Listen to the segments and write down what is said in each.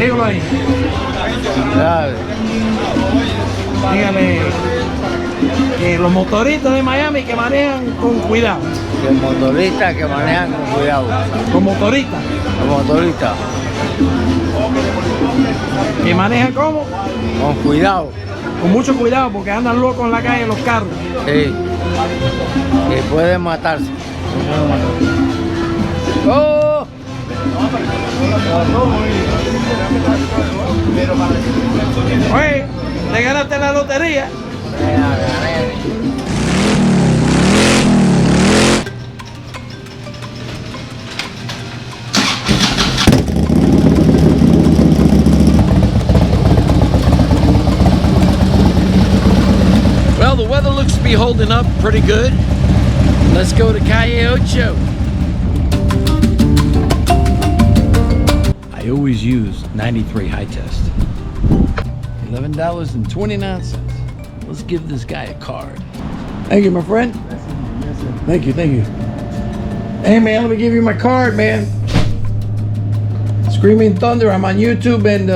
Dígalo ahí. Dale. Dígale que los motoristas de Miami que manejan con cuidado. Los motoristas que manejan con cuidado. Los motoristas. Los motoristas. ¿Que manejan cómo? Con cuidado. Con mucho cuidado porque andan locos en la calle los carros. Sí. Que pueden matarse. ¡Oh! Oye, te ganaste la lotería. Well, the weather looks to be holding up pretty good. Let's go to Calle Ocho. I always use 93 high test. $11.29. Let's give this guy a card. Thank you, my friend. Thank you, thank you. Hey, man, let me give you my card, man. Screaming Thunder. I'm on YouTube and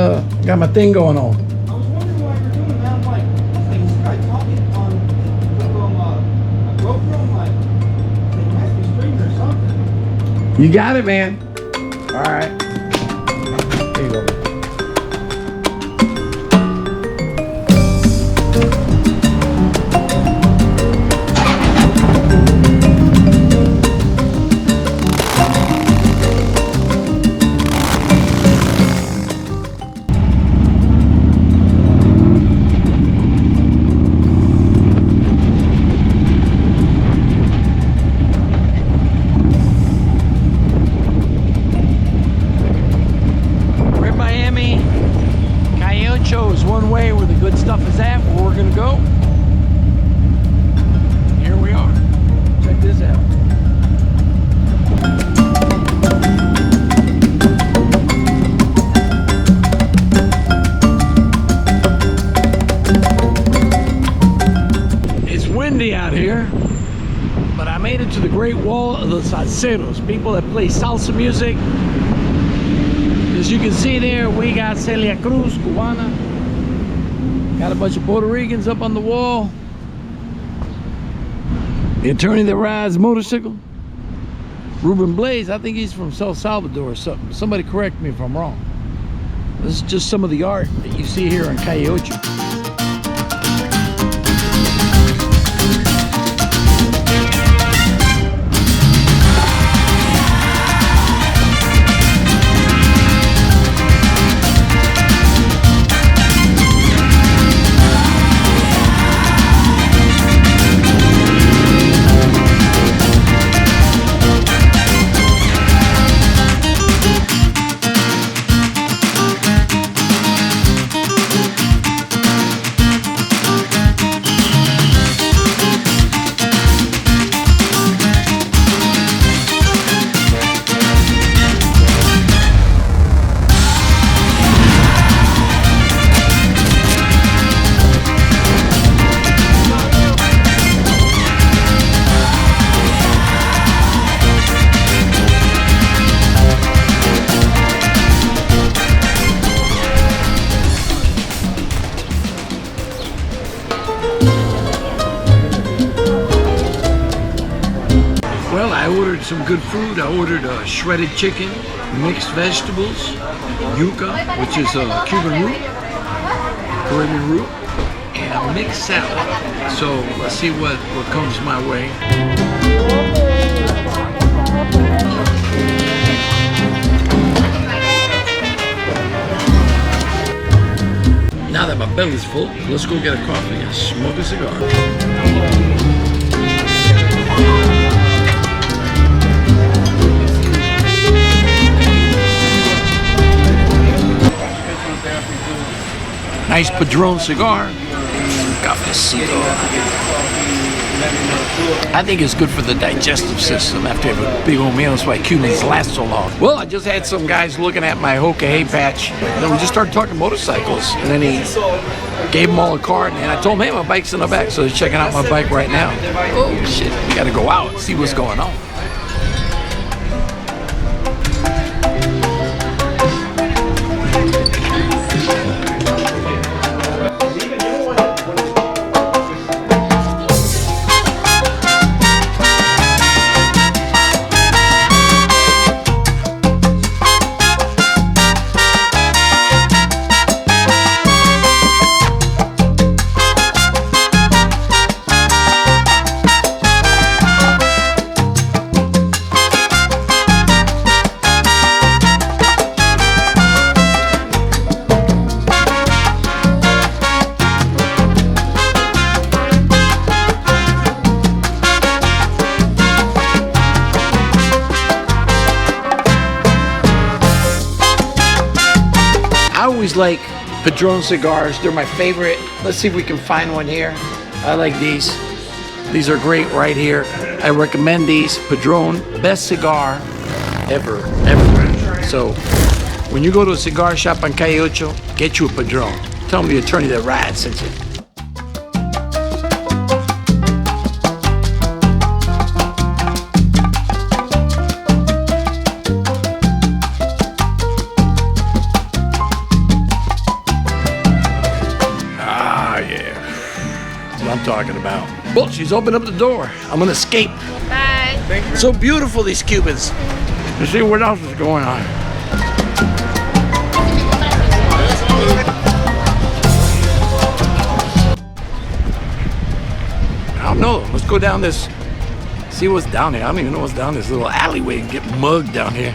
got my thing going on. I was wondering why you're doing that. I'm like, this guy talking on a GoPro. I'm like, they must be streaming or something. You got it, man. All right. There you go. Is one way where the good stuff is at, where we're gonna go. Here we are. Check this out. It's windy out here, but I made it to the Great Wall of the Salseros, people that play salsa music. As you can see there, we got Celia Cruz, Cubana. Got a bunch of Puerto Ricans up on the wall. The attorney that rides motorcycle, Ruben Blaze, I think he's from El Salvador or something. Somebody correct me if I'm wrong. This is just some of the art that you see here in Calle Ocho. Well, I ordered some good food. I ordered shredded chicken, mixed vegetables, yuca, which is a Cuban root, Caribbean root, and a mixed salad. So let's see what comes my way. Now that my belly's full, let's go get a coffee and smoke a cigar. Nice Padron cigar. Cafecito. I think it's good for the digestive system after you have a big old meal. That's why Cubans last so long. Well, I just had some guys looking at my Hoka hay patch. And then we just started talking motorcycles. And then he gave them all a card. And I told them, hey, my bike's in the back. So they're checking out my bike right now. Oh, shit. We got to go out and see what's going on. I always like Padron cigars. They're my favorite. Let's see if we can find one here. I like these. These are great right here. I recommend these. Padron, best cigar ever. So when you go to a cigar shop on Calle Ocho, get you a Padron. Tell them the attorney that rides sent you. I'm talking about. Well, she's opened up the door. I'm gonna escape. Bye. Thank you. So beautiful, these Cubans. Let's see what else is going on. I don't know. Let's go down this, see what's down here. I don't even know what's down this little alleyway and get mugged down here.